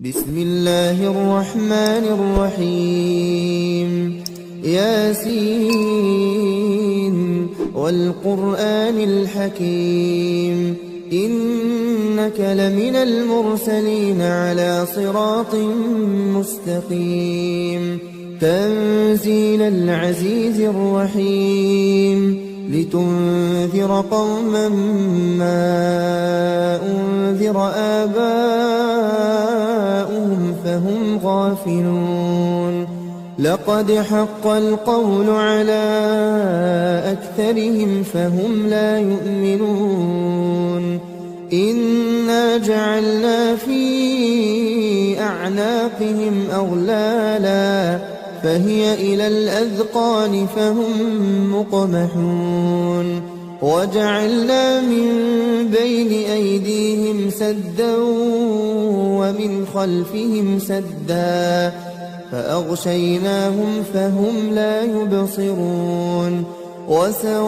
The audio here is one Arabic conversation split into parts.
بسم الله الرحمن الرحيم ياسين والقرآن الحكيم إنك لمن المرسلين على صراط مستقيم تنزيل العزيز الرحيم لتنذر قوما ما أنذر آباؤهم فهم غافلون لقد حق القول على أكثرهم فهم لا يؤمنون إنا جعلنا في أعناقهم أغلالا فهي إلى الأذقان فهم مقمحون وجعلنا من بين أيديهم سدا ومن خلفهم سدا فأغشيناهم فهم لا يبصرون وسواء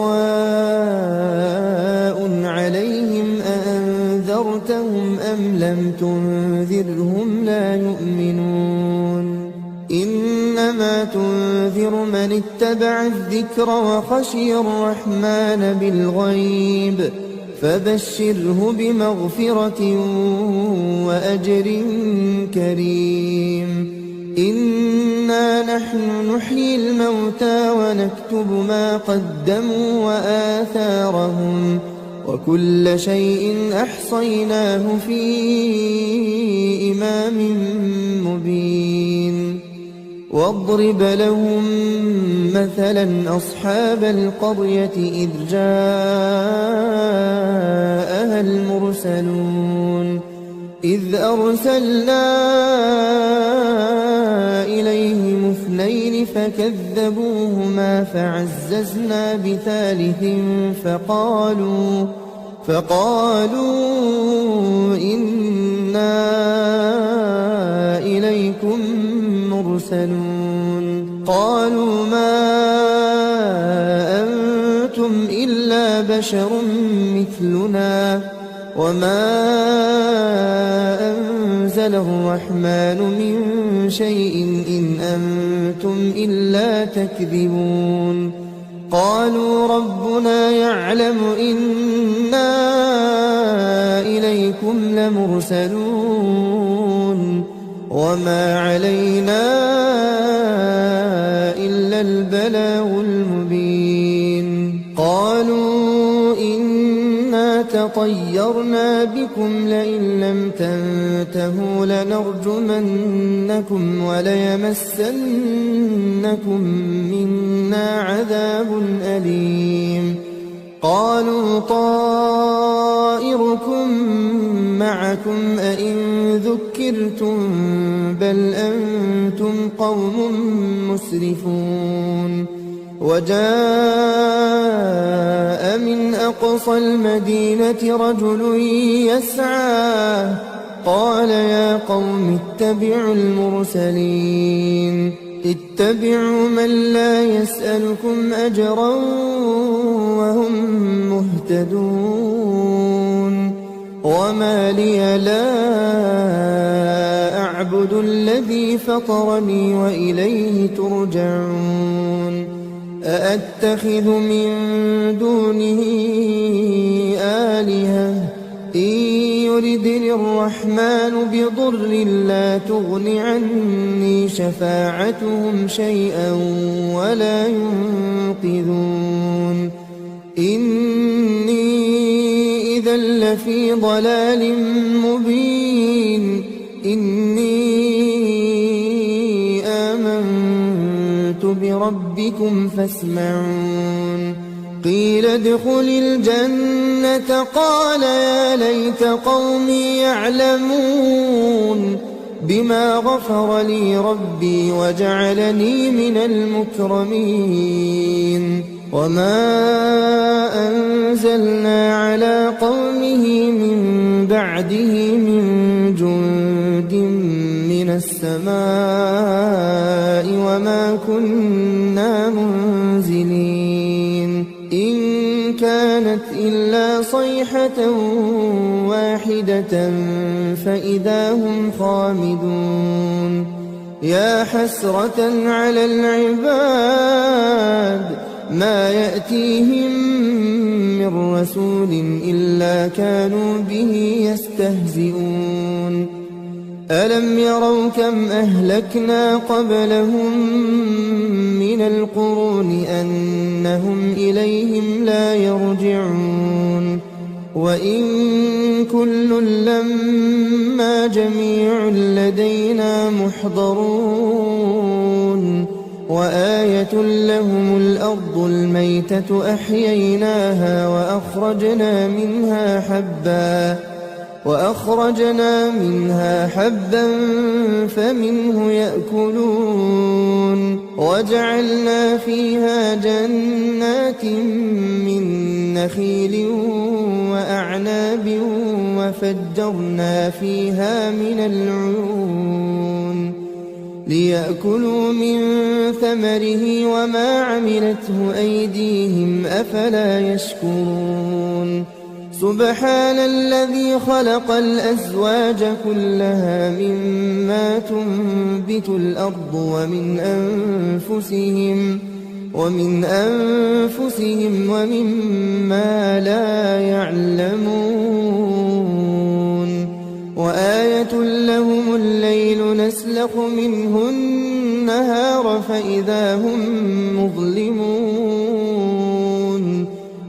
عليهم أأنذرتهم أم لم تنذرهم لا يؤمنون إنما تنذر من اتبع الذكر وخشي الرحمن بالغيب فبشره بمغفرة وأجر كريم إنا نحن نحيي الموتى ونكتب ما قدموا وآثارهم وكل شيء أحصيناه في إمام مبين واضرب لهم مثلا أصحاب القرية إذ جاءها المرسلون إذ أرسلنا إليهم اثنين فكذبوهما فعززنا بثالث فقالوا إنا إليكم مرسلون قالوا ما أنتم إلا بشر مثلنا وما أنزل الرحمن من شيء إن أنتم إلا تكذبون قالوا ربنا يعلم إنا إليكم لمرسلون وما علينا إلا البلاغ المبين قالوا إنا تطيرنا بكم لئن لم تنتهوا لنرجمنكم وليمسنكم منا عذاب أليم قالوا طائركم معكم أئن ذكرتم بل أنتم قوم مسرفون وجاء من أقصى المدينة رجل يسعى قال يا قوم اتبعوا المرسلين اتبعوا من لا يسألكم أجرا وهم مهتدون وما لي لا أعبد الذي فطرني وإليه ترجعون أأتخذ من دونه آلهة إن يردني الرحمن بضر لا تغن عني شفاعتهم شيئا ولا ينقذون إني إذا لفي ضلال مبين إني آمنت بربكم فاسمعون قيل ادخل الجنة قال يا ليت قومي يعلمون بما غفر لي ربي وجعلني من المكرمين وما أنزلنا على قومه من بعده من جند من السماء وما كنا منزلين إن كان كانت إلا صيحة واحدة فإذا هم خامدون يا حسرة على العباد ما يأتيهم من رسول إلا كانوا به يستهزئون ألم يروا كم أهلكنا قبلهم من القرون أنهم إليهم لا يرجعون وإن كل لما جميع لدينا محضرون وآية لهم الأرض الميتة أحييناها وأخرجنا منها حبا فمنه يأكلون وجعلنا فيها جنات من نخيل وأعناب وفجرنا فيها من العيون ليأكلوا من ثمره وما عملته أيديهم أفلا يشكرون سبحان الذي خلق الأزواج كلها مما تنبت الأرض ومن أنفسهم ومما لا يعلمون وآية لهم الليل نسلخ منه النهار فإذا هم مظلمون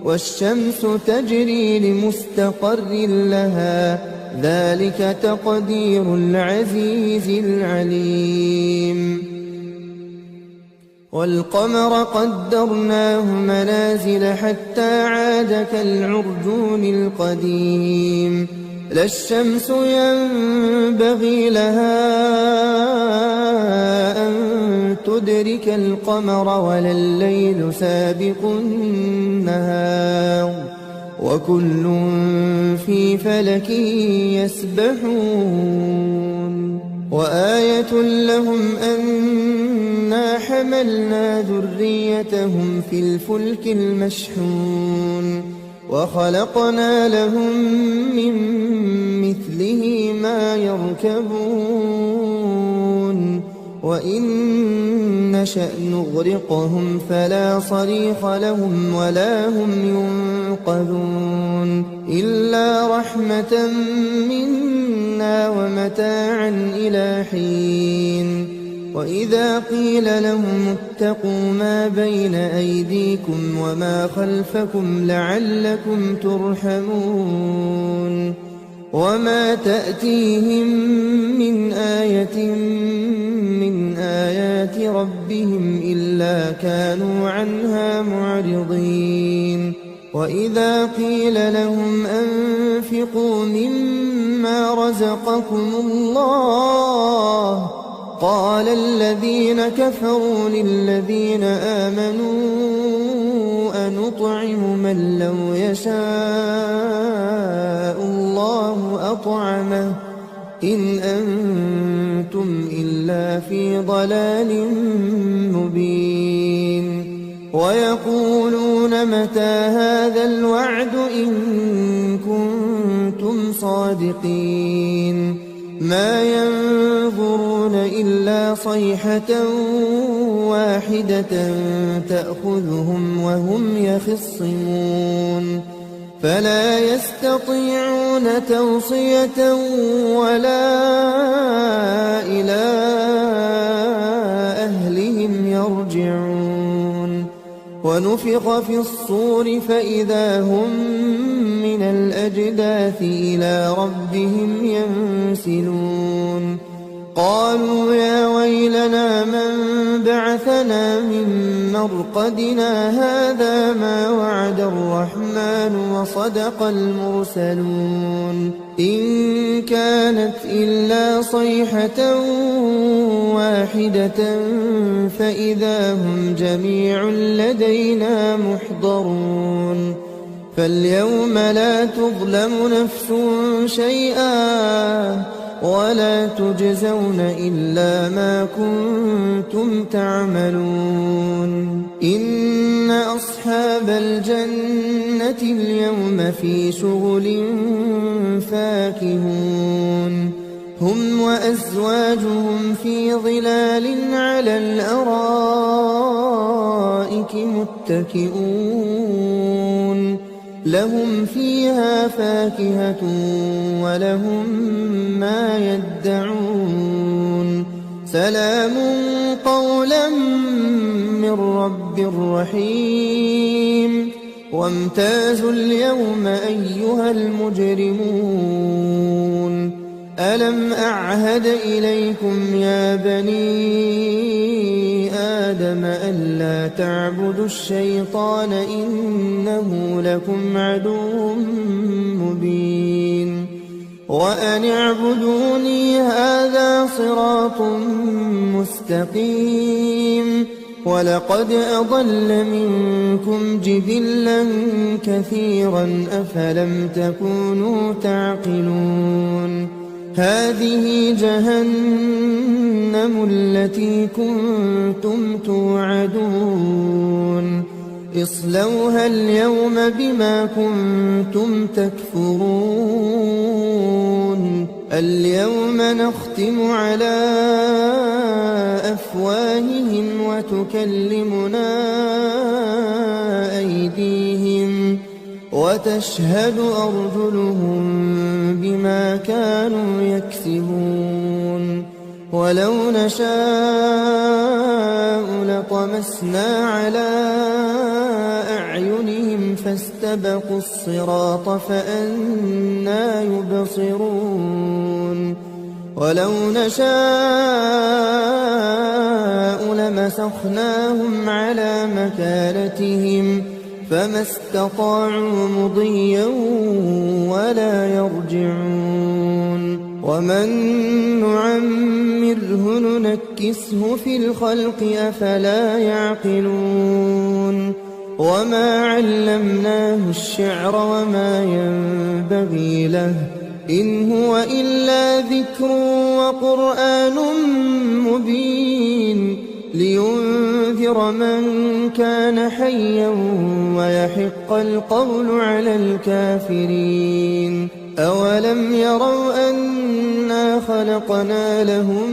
والشمس تجري لمستقر لها ذلك تقدير العزيز العليم والقمر قدرناه منازل حتى عاد كالعرجون القديم لا الشمس ينبغي لها أن تدرك القمر ولا الليل سابق النهار وكل في فلك يسبحون وآية لهم أنا حملنا ذريتهم في الفلك المشحون وخلقنا لهم من مثله ما يركبون وإن نشأ نغرقهم فلا صريخ لهم ولا هم ينقذون إلا رحمة منا ومتاعا إلى حين وإذا قيل لهم اتقوا ما بين أيديكم وما خلفكم لعلكم ترحمون وما تأتيهم من آية من آيات ربهم إلا كانوا عنها معرضين وإذا قيل لهم أنفقوا مما رزقكم الله قال الذين كفروا للذين آمنوا أنطعم من لو يشاء الله أطعمه إن أنتم إلا في ضلال مبين ويقولون متى هذا الوعد إن كنتم صادقين ما ينظرون إلا صيحة واحدة تأخذهم وهم يخصمون فلا يستطيعون توصية ولا إلى أهلهم يرجعون ونفخ في الصور فإذا هم من الأجداث إلى ربهم ينسلون قالوا يا ويلنا من بعثنا من مرقدنا هذا ما وعد الرحمن وصدق المرسلون إن كانت إلا صيحة واحدة فإذا هم جميع لدينا محضرون فاليوم لا تظلم نفس شيئا ولا تجزون إلا ما كنتم تعملون إن أصحاب الجنة الجنة اليوم في شغل فاكهون هم وأزواجهم في ظلال على الأرائك متكئون لهم فيها فاكهة ولهم ما يدعون سلام قولا من رب رحيم وامتازوا اليوم أيها المجرمون ألم أعهد إليكم يا بني آدم ألا تعبدوا الشيطان إنه لكم عدو مبين وأن اعبدوني هذا صراط مستقيم ولقد أضل منكم جبلا كثيرا أفلم تكونوا تعقلون هذه جهنم التي كنتم توعدون اصلوها اليوم بما كنتم تكفرون اليوم نختم على أفواههم وتكلمنا أيديهم وتشهد أرجلهم بما كانوا يكسبون ولو نشاء لطمسنا على أعينهم فاستبقوا الصراط فأنى يبصرون ولو نشاء لمسخناهم على مكانتهم فما استطاعوا مضيا ولا يرجعون ومن نعمره ننكسه في الخلق أفلا يعقلون وما علمناه الشعر وما ينبغي له إن هو إلا ذكر وقرآن مبين لينذر من كان حيا ويحق القول على الكافرين أولم يروا أنا خلقنا لهم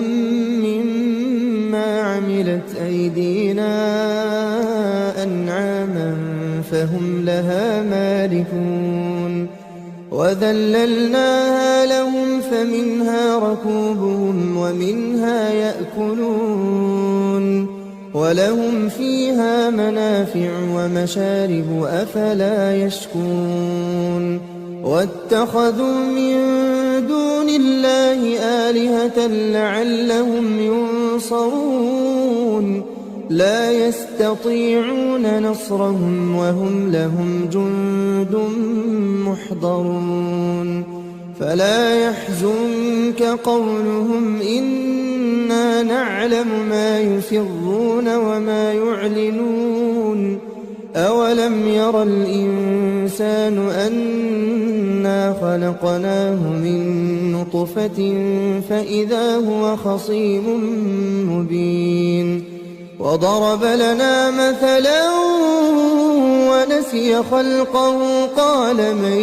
مما عملت أيدينا أنعاما فهم لها مالكون وذللناها لهم فمنها ركوبهم ومنها يأكلون ولهم فيها منافع ومشارب أفلا يشكون واتخذوا من دون الله آلهة لعلهم ينصرون لا يستطيعون نصرهم وهم لهم جند محضرون فلا يحزنك قولهم إنا نعلم ما يسرون وما يعلنون أولم ير الإنسان أنا خلقناه من نطفة فإذا هو خصيم مبين وضرب لنا مثلا ونسي خلقه قال من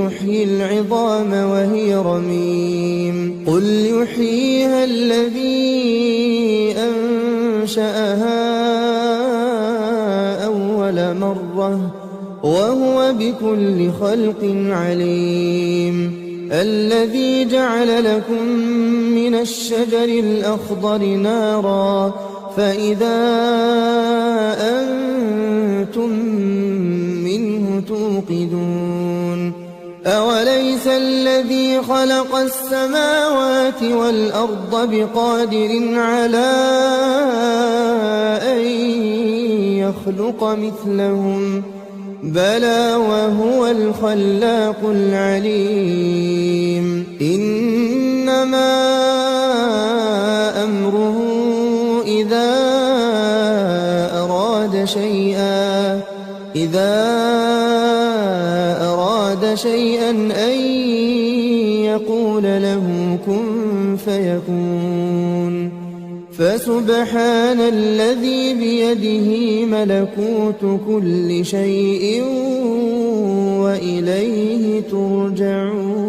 يحيي العظام وهي رميم قل يحييها الذي أنشأها أول مرة وهو بكل خلق عليم الذي جعل لكم من الشجر الأخضر نارا فإذا أنتم منه توقدون أوليس الذي خلق السماوات والأرض بقادر على أن يخلق مثلهم بلى وهو الخلاق العليم إنما أمره إذا أراد شيئا أن يقول له كن فيكون فسبحان الذي بيده ملكوت كل شيء وإليه ترجعون.